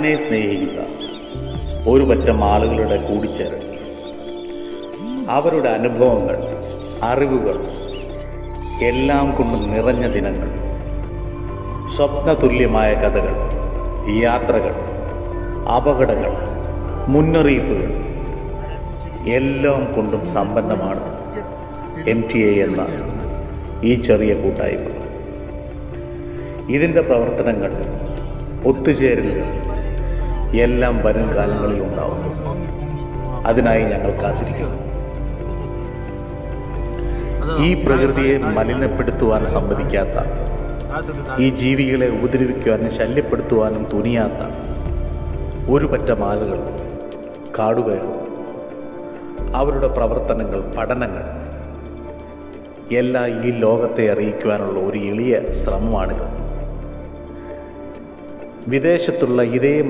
നാടിനെ സ്നേഹിക്കുക ഒരു പറ്റം ആളുകളുടെ കൂടിച്ചേരൽ. അവരുടെ അനുഭവങ്ങൾ, അറിവുകൾ എല്ലാം കൊണ്ടും നിറഞ്ഞ ദിനങ്ങൾ, സ്വപ്നതുല്യമായ കഥകൾ, യാത്രകൾ, അപകടങ്ങൾ, മുന്നറിയിപ്പുകൾ എല്ലാം കൊണ്ടും സമ്പന്നമാണ് MTA എന്ന ഈ ചെറിയ കൂട്ടായ്മ. ഇതിൻ്റെ പ്രവർത്തനങ്ങൾ, ഒത്തുചേരലുകൾ എല്ലാം വരും കാലങ്ങളിൽ ഉണ്ടാവും. അതിനായി ഞങ്ങൾ കാത്തിരിക്കുന്നു. ഈ പ്രകൃതിയെ മലിനപ്പെടുത്തുവാൻ സമ്മതിക്കാത്ത, ഈ ജീവികളെ ഉപദ്രവിക്കുവാനും ശല്യപ്പെടുത്തുവാനും തുനിയാത്ത ഒരു പറ്റം ആളുകൾ കാടുകയറും. അവരുടെ പ്രവർത്തനങ്ങൾ, പഠനങ്ങൾ എല്ലാം ഈ ലോകത്തെ അറിയിക്കുവാനുള്ള ഒരു എളിയ ശ്രമമാണിത്. വിദേശത്തുള്ള ഇതേ